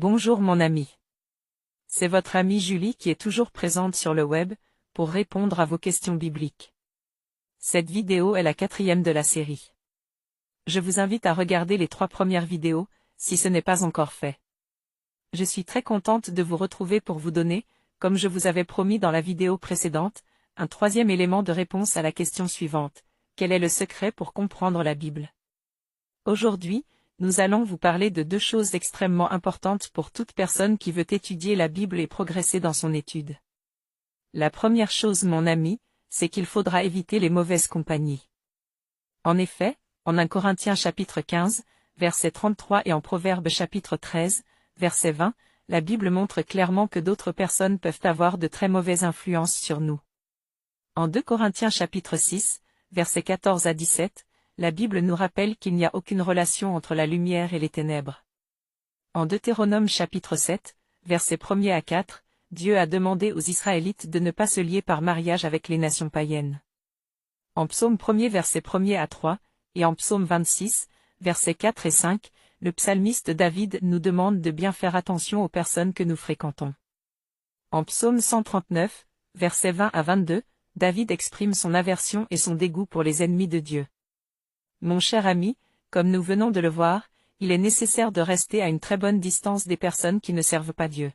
Bonjour mon ami. C'est votre amie Julie qui est toujours présente sur le web, pour répondre à vos questions bibliques. Cette vidéo est la 4e de la série. Je vous invite à regarder les 3 premières vidéos, si ce n'est pas encore fait. Je suis très contente de vous retrouver pour vous donner, comme je vous avais promis dans la vidéo précédente, un 3e élément de réponse à la question suivante. Quel est le secret pour comprendre la Bible? Aujourd'hui, nous allons vous parler de 2 choses extrêmement importantes pour toute personne qui veut étudier la Bible et progresser dans son étude. La première chose mon ami, c'est qu'il faudra éviter les mauvaises compagnies. En effet, en 1 Corinthiens chapitre 15, verset 33 et en Proverbes chapitre 13, verset 20, la Bible montre clairement que d'autres personnes peuvent avoir de très mauvaises influences sur nous. En 2 Corinthiens chapitre 6, versets 14 à 17, la Bible nous rappelle qu'il n'y a aucune relation entre la lumière et les ténèbres. En Deutéronome chapitre 7, versets 1er à 4, Dieu a demandé aux Israélites de ne pas se lier par mariage avec les nations païennes. En Psaume 1er verset 1er à 3, et en Psaume 26, versets 4 et 5, le psalmiste David nous demande de bien faire attention aux personnes que nous fréquentons. En Psaume 139, versets 20 à 22, David exprime son aversion et son dégoût pour les ennemis de Dieu. Mon cher ami, comme nous venons de le voir, il est nécessaire de rester à une très bonne distance des personnes qui ne servent pas Dieu.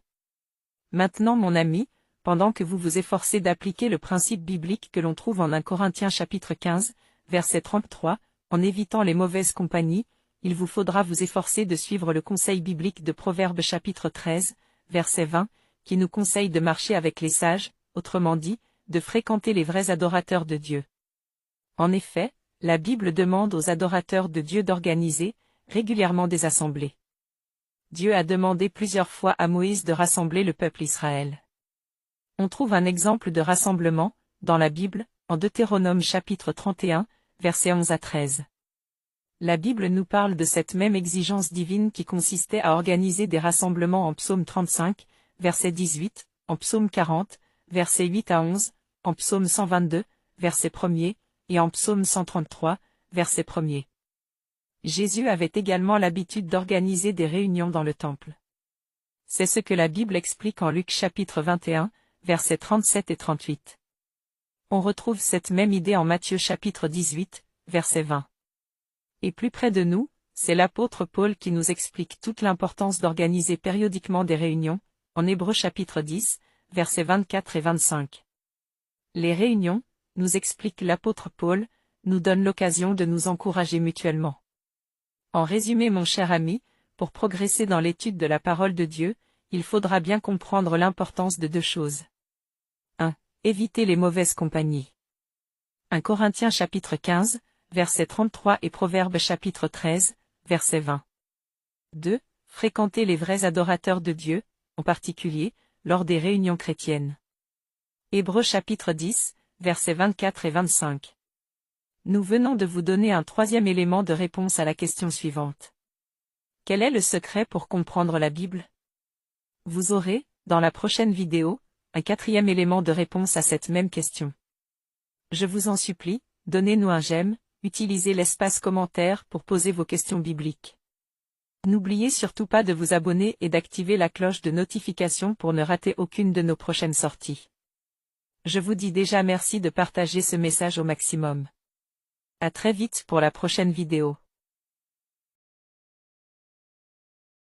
Maintenant mon ami, pendant que vous vous efforcez d'appliquer le principe biblique que l'on trouve en 1 Corinthiens chapitre 15, verset 33, en évitant les mauvaises compagnies, il vous faudra vous efforcer de suivre le conseil biblique de Proverbes chapitre 13, verset 20, qui nous conseille de marcher avec les sages, autrement dit, de fréquenter les vrais adorateurs de Dieu. En effet, la Bible demande aux adorateurs de Dieu d'organiser, régulièrement des assemblées. Dieu a demandé plusieurs fois à Moïse de rassembler le peuple Israël. On trouve un exemple de rassemblement, dans la Bible, en Deutéronome chapitre 31, versets 11 à 13. La Bible nous parle de cette même exigence divine qui consistait à organiser des rassemblements en Psaume 35, verset 18, en Psaume 40, versets 8 à 11, en Psaume 122, verset 1er, et en Psaume 133, verset 1er. Jésus avait également l'habitude d'organiser des réunions dans le temple. C'est ce que la Bible explique en Luc chapitre 21, versets 37 et 38. On retrouve cette même idée en Matthieu chapitre 18, verset 20. Et plus près de nous, c'est l'apôtre Paul qui nous explique toute l'importance d'organiser périodiquement des réunions, en Hébreux chapitre 10, versets 24 et 25. Les réunions, nous explique l'apôtre Paul, nous donnent l'occasion de nous encourager mutuellement. En résumé mon cher ami, pour progresser dans l'étude de la parole de Dieu, il faudra bien comprendre l'importance de 2 choses. 1. Éviter les mauvaises compagnies. 1 Corinthiens chapitre 15, verset 33 et Proverbes chapitre 13, verset 20. 2. Fréquenter les vrais adorateurs de Dieu, en particulier, lors des réunions chrétiennes. Hébreux chapitre 10, versets 24 et 25. Nous venons de vous donner un 3e élément de réponse à la question suivante. Quel est le secret pour comprendre la Bible? Vous aurez, dans la prochaine vidéo, un 4e élément de réponse à cette même question. Je vous en supplie, donnez-nous un j'aime, utilisez l'espace commentaire pour poser vos questions bibliques. N'oubliez surtout pas de vous abonner et d'activer la cloche de notification pour ne rater aucune de nos prochaines sorties. Je vous dis déjà merci de partager ce message au maximum. À très vite pour la prochaine vidéo.